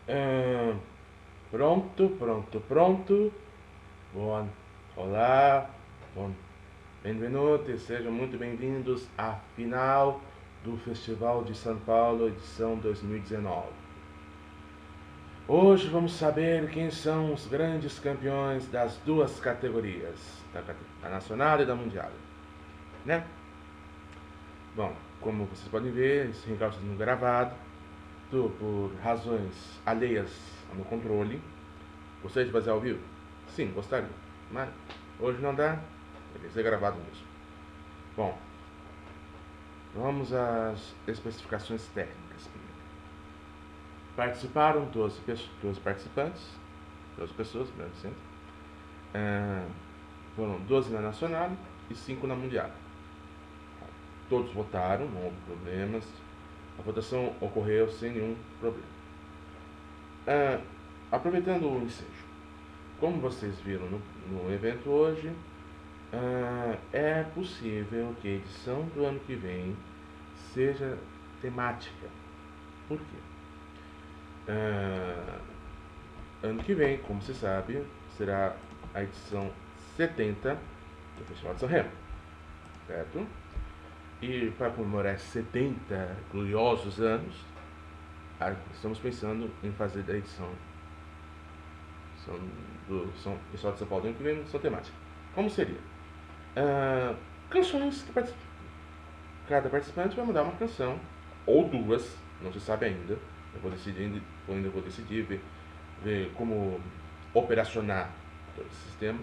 Ah, pronto, pronto, pronto. Bom, olá, bom, benvenuti, sejam muito bem-vindos à final do Festival de São Paulo, edição 2019. Hoje vamos saber quem são os grandes campeões das duas categorias, da Nacional e da Mundial, né? Bom, como vocês podem ver, esse recado está sendo gravado por razões alheias ao meu controle. Gostaria de fazer ao vivo? Sim, gostaria. Mas hoje não dá. Vai ser gravado mesmo. Bom, vamos às especificações técnicas. Participaram 12 participantes, 12 pessoas, melhor dizendo. Foram 12 na Nacional e 5 na Mundial. Todos votaram, não houve problemas. A votação ocorreu sem nenhum problema. Aproveitando o ensejo, como vocês viram no evento hoje, é possível que a edição do ano que vem seja temática. Por quê? Ano que vem, como se sabe, será a edição 70 do Festival de São Remo, certo? E para comemorar 70 gloriosos anos, estamos pensando em fazer da edição do Festival de São Paulo do ano que vem, edição temática. Como seria? Canções que cada participante vai mandar uma canção, ou duas, não se sabe ainda. Eu vou decidir, ainda vou decidir, ver como operacionar todo esse sistema.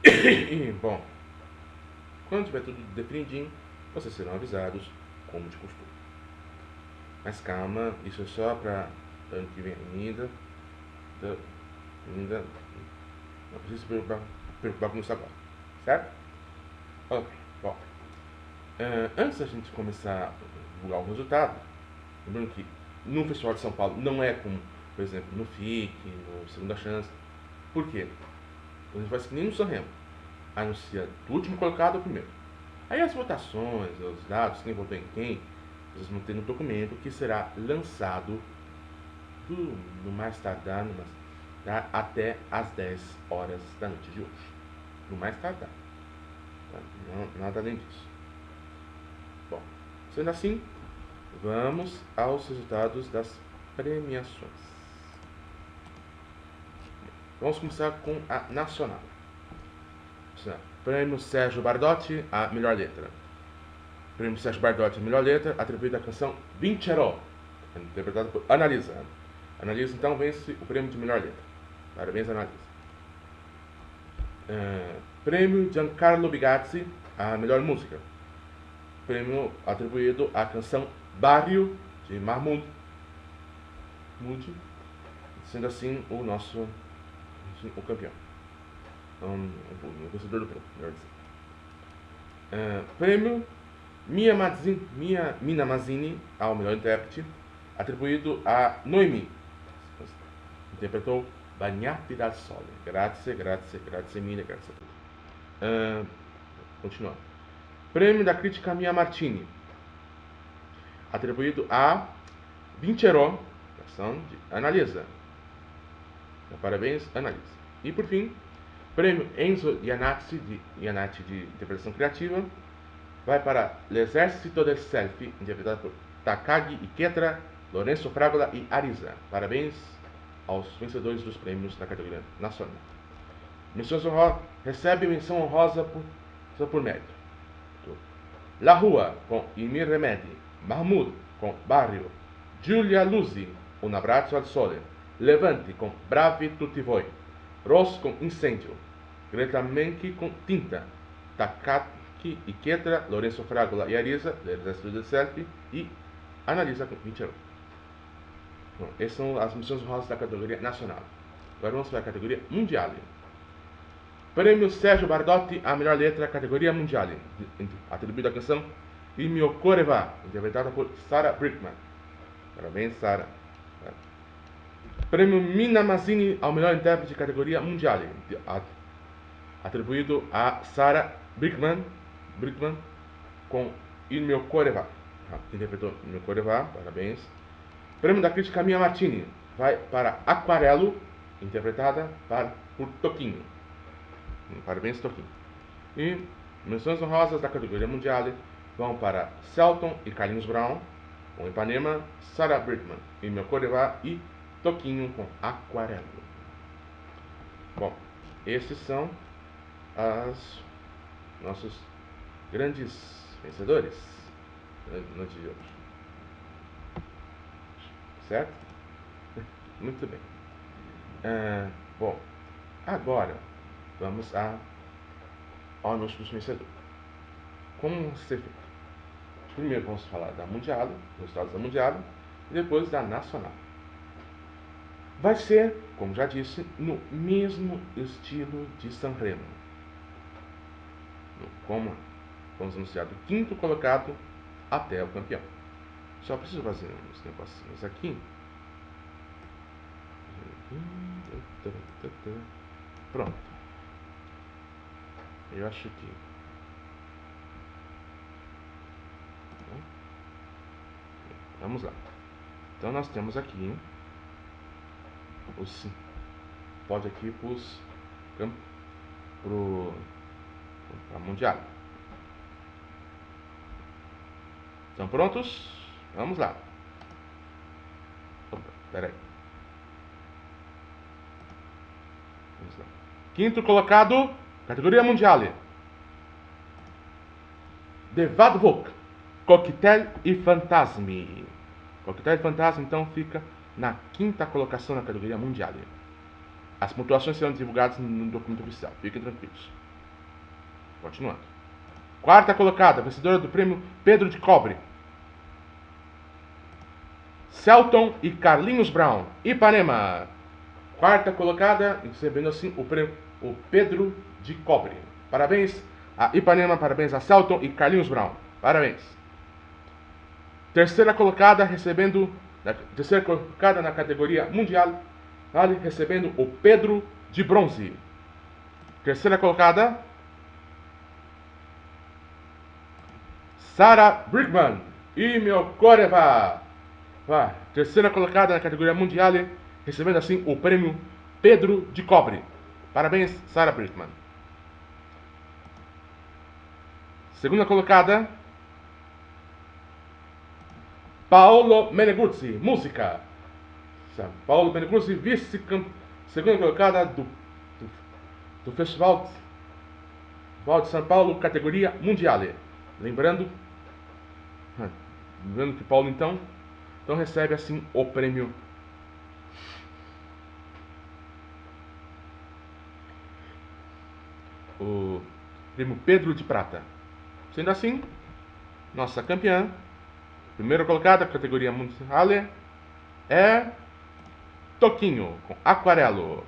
E, bom, quando tiver tudo definidinho, vocês serão avisados, como de costume. Mas calma, isso é só para ano que vem ainda. Não precisa se preocupar com isso agora, certo? Ok, bom. Antes da gente começar a divulgar o resultado, lembrando que no Festival de São Paulo não é como, por exemplo, no FIC, no Segunda Chance. Por quê? A gente faz que nem no Sanremo. Anuncia do último colocado ao primeiro. Aí as votações, os dados, quem votou em quem, vocês vão ter no documento que será lançado no mais tardar, até às 10 horas da noite de hoje. No mais tardar. Não, nada além disso. Bom, sendo assim, vamos aos resultados das premiações. Vamos começar com a Nacional. Prêmio Sérgio Bardotti, a melhor letra. Prêmio Sérgio Bardotti, a melhor letra, atribuída à canção Vincerò, interpretada por Annalisa. Annalisa, então, vence o prêmio de melhor letra. Parabéns, Annalisa. Prêmio Giancarlo Bigazzi, a melhor música. Prêmio atribuído à canção Barrio, de Mahmoud. Sendo assim o campeão. O vencedor do prêmio, melhor dizer. Prêmio Mina Mazzini, ao melhor intérprete, atribuído a Noemi. Interpretou Bagnati dal Sole. Grazie, grazie, grazie mille, grazie a tutti. Continuando. Prêmio da crítica Mia Martini, atribuído a Vincerò, canção de Annalisa. Parabéns, Annalisa. E por fim, prêmio Enzo Iannacci de interpretação criativa, vai para L'Esercito del Selfie, interpretado por Takagi Iketra, Lourenço Fragola e Arisa. Parabéns aos vencedores dos prêmios da categoria nacional. Recebe menção honrosa por mérito. La Rua, com Imir Remedi. Mahmoud, com Barrio. Giulia Luzi, Un Abbraccio al Sole. Levante, com Bravi Tutti Voi. Ross, com Incêndio. Greta Menke, com Tinta. Takaki Iketra, Lourenço Fragola e Arisa, L'Esercito del Selfie, e Annalisa com 20 anos. Bom, essas são as missões honrosas da categoria nacional. Agora vamos para a categoria mundial. Prêmio Sérgio Bardotti, a melhor letra, categoria mundial, atribuído à canção Il mio cuore va, interpretada por Sarah Brightman. Parabéns, Sarah. Prêmio Mina Mazzini ao melhor intérprete, categoria mundial, atribuído a Sarah Brightman com Il mio cuore va. que interpretou Meu Corevá, parabéns. Prêmio da crítica Mia Martini vai para Aquarelo, interpretada por Toquinho. Parabéns, Toquinho. E menções honrosas da categoria mundial vão para Selton e Carlinhos Brown, com Ipanema, Sarah Brightman e Meu Corevá e Toquinho com Aquarelo. Bom, esses são os nossos grandes vencedores da noite de hoje. Certo? Muito bem. Bom, agora vamos ao nosso vencedor. Como ser feito? Primeiro vamos falar da Mundial, dos resultados da Mundial, e depois da Nacional. Vai ser, como já disse, no mesmo estilo de Sanremo. Como vamos anunciar do quinto colocado até o campeão. Só preciso fazer uns negocinhos aqui. Pronto. Eu acho que... Vamos lá. Então nós temos aqui os... Pode aqui para a Mundial. Estão prontos? Vamos lá. Opa, peraí. Vamos lá. Quinto colocado, categoria Mundial. The Vadvok, Coquetel e Fantasme. Coquetel e Fantasme, então, fica na quinta colocação na categoria Mundial. As pontuações serão divulgadas no documento oficial. Fiquem tranquilos. Continuando. Quarta colocada, vencedora do prêmio Pedro de Cobre. Selton e Carlinhos Brown, Ipanema. Quarta colocada, recebendo assim o prêmio o Pedro de Cobre. Parabéns a Ipanema, parabéns a Selton e Carlinhos Brown. Parabéns. Terceira colocada, terceira colocada na categoria Mundial, vale, recebendo o Pedro de Bronze. Terceira colocada, Sarah Brightman e Meu Corevá. Terceira colocada na categoria Mundial, recebendo assim o prêmio Pedro de Cobre. Parabéns, Sarah Brightman. Segunda colocada, Paolo Meneguzzi, música. Paolo Meneguzzi, segunda colocada do Festival de São Paulo, categoria Mundial. Lembrando que Paulo então recebe assim o prêmio Pedro de Prata. Sendo assim, nossa campeã, primeira colocada, categoria Mundial, é Toquinho, com Aquarelo.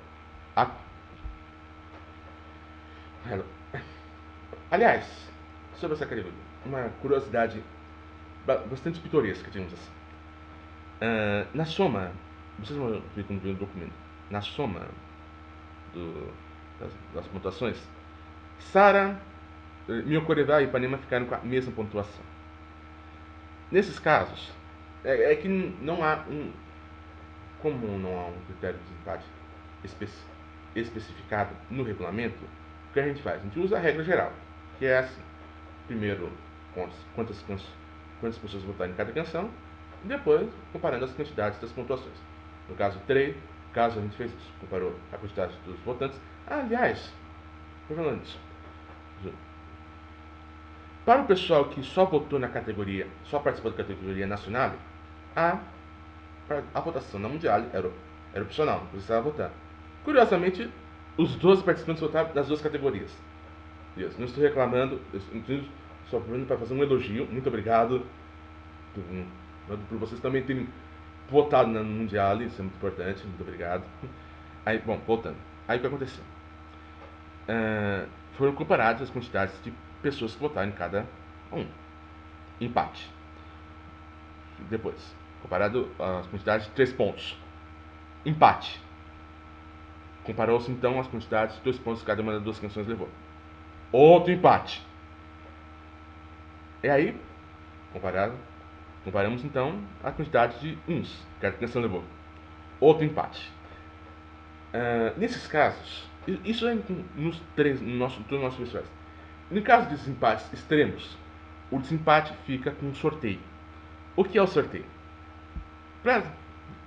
Aliás, sobre essa categoria, uma curiosidade bastante pitoresca, digamos assim. Na soma, vocês vão ver no documento, na soma das pontuações, Sarah, Meu Corevá e Ipanema ficaram com a mesma pontuação. Nesses casos, é que não há como não há um critério de desempate especificado no regulamento, o que a gente faz? A gente usa a regra geral, que é assim: primeiro, quantas pessoas votaram em cada canção, e depois comparando as quantidades das pontuações. No caso 3, a gente fez isso, comparou a quantidade dos votantes. Aliás, estou falando disso. Para o pessoal que só votou na categoria, só participou da categoria nacional, a votação na Mundial era opcional, não precisava votar. Curiosamente, os 12 participantes votaram das duas categorias. Não estou reclamando, só para fazer um elogio. Muito obrigado por vocês também terem votado na Mundial, isso é muito importante, muito obrigado. Aí, bom, voltando. Aí o que aconteceu? Foram comparadas as quantidades de pessoas que votaram em cada um. Empate. Depois, comparado as quantidades de 3 pontos. Empate. Comparou-se então as quantidades de 2 pontos que cada uma das duas canções levou. Outro empate. E aí, comparado Comparamos então a quantidade de uns que a canção levou. Outro empate. Nesses casos, isso é nos três, todos os nossos festivais. No caso desses empates extremos, o desempate fica com um sorteio. O que é o sorteio?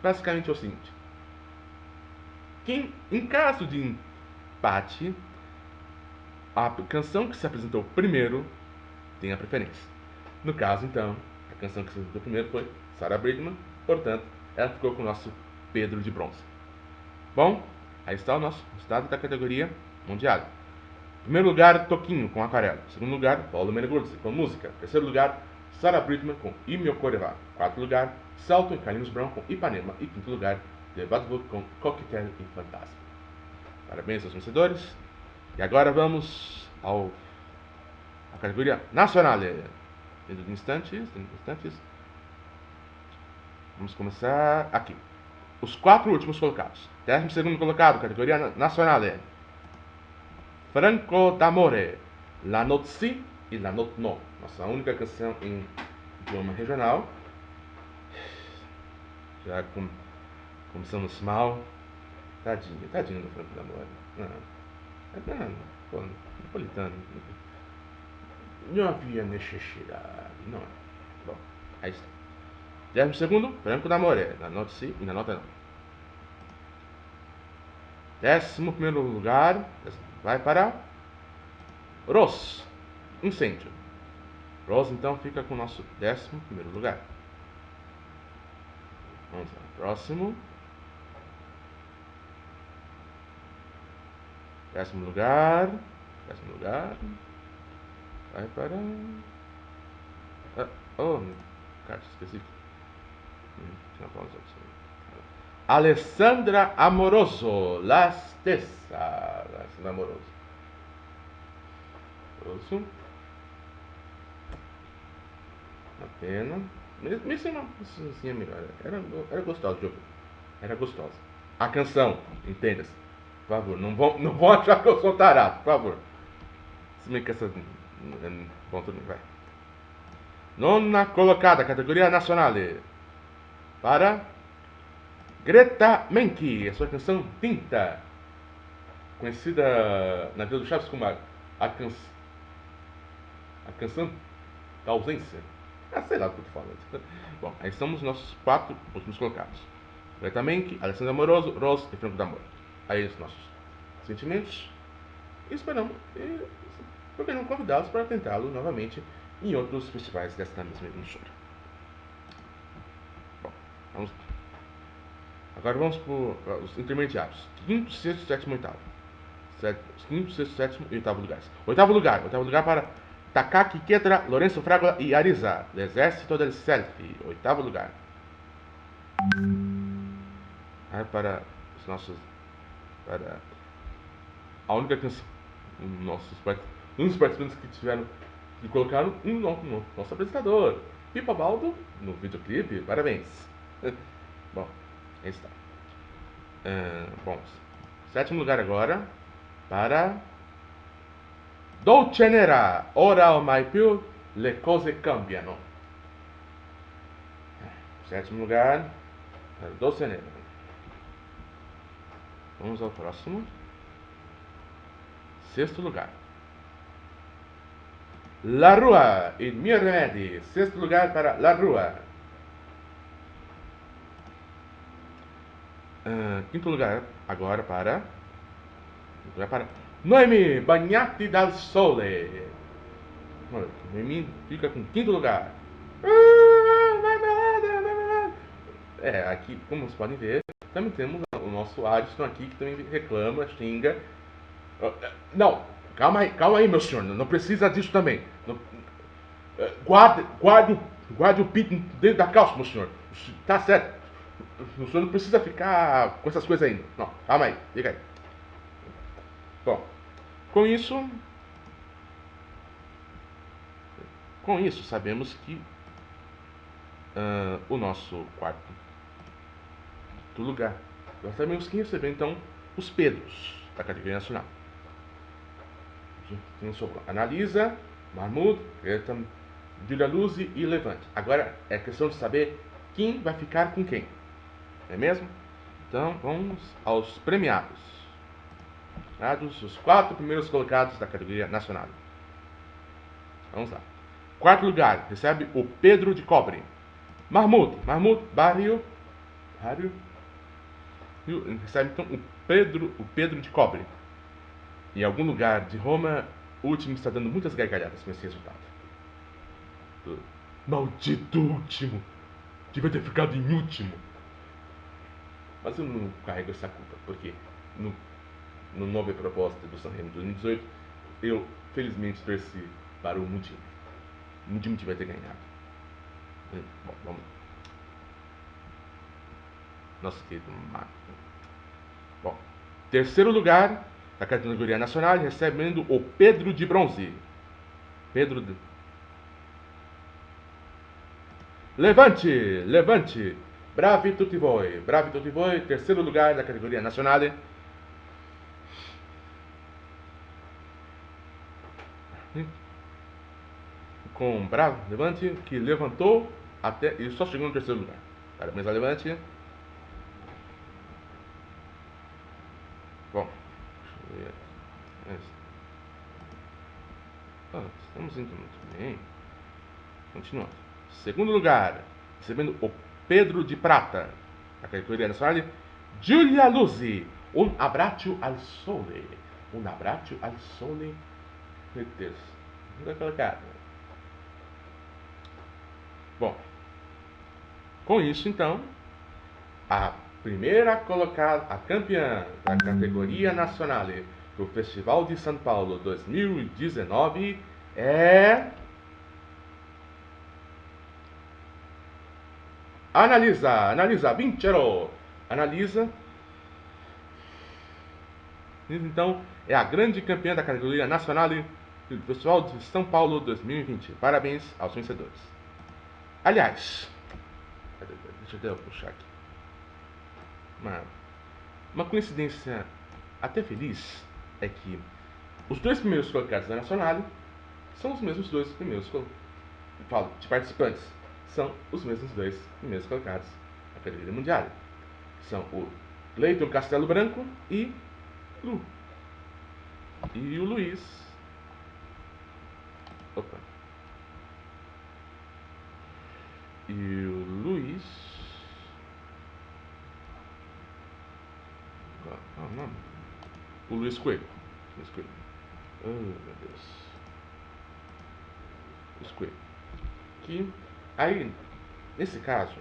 Basicamente é o seguinte: em caso de empate, a canção que se apresentou primeiro tem a preferência. No caso, então, a canção que se apresentou primeiro foi Sarah Brightman, portanto, ela ficou com o nosso Pedro de bronze. Bom, aí está o nosso resultado da categoria mundial. Primeiro lugar, Toquinho, com Aquarela. Segundo lugar, Paulo Meneguzzi, com Música. Terceiro lugar, Sarah Brightman, com E Meu Coreva. Quarto lugar, Salto e Carlinhos Brown, com Ipanema. E quinto lugar, The Bad Book, com Coquetel e Fantasma. Parabéns aos vencedores. E agora vamos à categoria nacional. Dentro de instantes. Vamos começar aqui. Os 4 últimos colocados. 12º colocado, categoria nacional. Franco d'Amore, La Notte Si e La Notte No. Nossa única canção em idioma regional. Já começamos mal. Tadinho do Franco d'Amore. Não, pô, napolitano. Não havia necessidade, não. Bom, aí está. 12º, Franco d'Amore, La Notte Si e La Notte No. 11º lugar vai para Rose, Incêndio. Rose então fica com o nosso 11º lugar. Vamos lá, próximo. 10º lugar. Vai para... cara, esqueci. Alessandra Amoroso, La Stessa. Alessandra Amoroso. Uma pena. Mesmo assim é melhor. Era gostosa de ouvir. Era gostosa. A canção, entenda-se. Por favor, não vão achar que eu sou tarado, por favor. Se bem que essa... Bom, tudo bem, vai. Nona colocada, categoria nacional. Para Greta Menke, a sua canção Tinta. Conhecida na vida do Chaves como a canção da ausência. Sei lá o que eu tô falando. Bom, aí estamos nos nossos 4 últimos colocados. Greta Menke, Alessandro Amoroso, Rose e Franco d'Amore. Aí os nossos sentimentos. E esperamos, porque não convidados para tentá-lo novamente em outros festivais desta mesma emissora. Bom, agora vamos para os intermediários. 5º, 6º, 7º, 8º. 5º, 6º, 7º e 8º lugares. 8º lugar para Takaki Kedra, Lourenço Fragola e Ariza, do Exército del Selfie. 8º lugar. Aí para os nossos... Para a única canção... Um dos participantes que colocaram um nosso apresentador, Pipa Baldo, no videoclipe. Parabéns. Bom, aí está. Bom, 7º lugar agora para Dolce Nera, Ora o mai più le cose cambiano. 7º lugar para Dolce Nera. Vamos ao próximo. 6º lugar, La Rua, Il Mio Remedi. 6º lugar para La Rua. 5º lugar agora para Noemi Bagnati dal Sole. Noemi fica com 5º lugar. Aqui, como vocês podem ver, também temos o nosso Alisson aqui, que também reclama, xinga. Não, calma aí, meu senhor, não precisa disso também. Guarde o pinto dentro da calça, meu senhor. Tá certo. O senhor não precisa ficar com essas coisas ainda. Não, calma aí, fica aí. Bom, com isso sabemos que o nosso quarto lugar, nós sabemos quem recebeu então os Pedros da categoria nacional. Quem sobrou? Analisa, Mahmoud, Greta Giulia Luzzi e Levante. Agora é questão de saber quem vai ficar com quem. Não é mesmo? Então vamos aos premiados. Os 4 primeiros colocados da categoria nacional. Vamos lá. Quarto lugar recebe o Pedro de Cobre. Mahmoud Barrio recebe então o Pedro de Cobre. Em algum lugar de Roma, o último está dando muitas gargalhadas com esse resultado. Maldito último! Devia ter ficado em último. Mas eu não carrego essa culpa, porque no nova proposta do Sanremo 2018, eu felizmente torci para o Mundinho. O Mundinho devia ter ganhado. Bom, vamos lá. Nosso querido Marco. Bom, terceiro lugar da categoria nacional, recebendo o Pedro de Bronze. Levante! Bravi tutti voi, terceiro lugar da categoria nacional. Com Bravo, Levante, que levantou até e só chegou no terceiro lugar. Parabéns a Levante. Bom, deixa eu ver. Estamos indo muito bem. Continuando. Segundo lugar, recebendo o Pedro de Prata, da categoria nacional, Giulia Luzzi, Un abbraccio al sole. Meu Deus, não vai colocar. Bom, com isso então, a primeira colocada, a campeã da categoria nacional do Festival de São Paulo 2019 é Analisa, vincero. Analisa, então, é a grande campeã da categoria nacional do Festival de São Paulo 2020. Parabéns aos vencedores. Aliás, deixa eu puxar aqui. Uma coincidência até feliz é que os 2 primeiros colocados da Nacional são os mesmos 2 primeiros de participantes. São os mesmos 2 primeiros colocados da categoria mundial. São o Cleiton Castelo Branco e o Luiz. Opa. E o Luiz. Qual é o nome? O Luiz Coelho. Oh, meu Deus. Luiz Coelho. Que aí, nesse caso,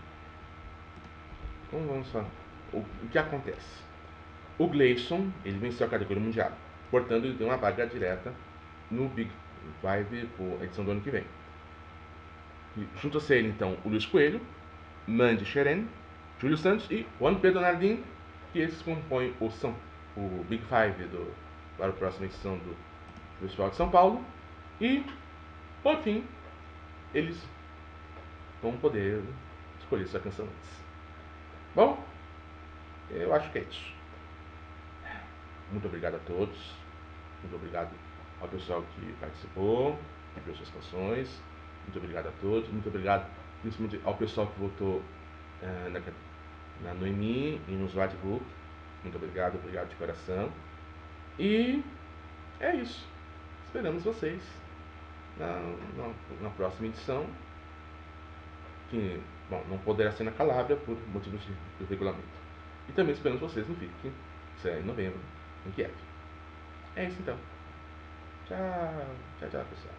como vamos falar? O que acontece? O Gleison, ele venceu a categoria mundial. Portanto, ele tem uma vaga direta no Big Five, a edição do ano que vem. Junta-se a ele, então, o Luiz Coelho, Mandy Xeren, Júlio Santos e Juan Pedro Nardim, que esses compõem o Big Five para a próxima edição do Festival de São Paulo. E, por fim, eles vão poder escolher sua canção antes. Bom, eu acho que é isso. Muito obrigado a todos. Muito obrigado ao pessoal que participou, que viu suas canções. Muito obrigado a todos. Muito obrigado principalmente ao pessoal que votou na Noemi e no Swatbook. Muito obrigado de coração. E é isso. Esperamos vocês na próxima edição. Que, bom, não poderá ser na Calábria por motivos de regulamento. E também esperamos vocês no FIC, que será em novembro, em Kiev. É isso então. Tchau, pessoal.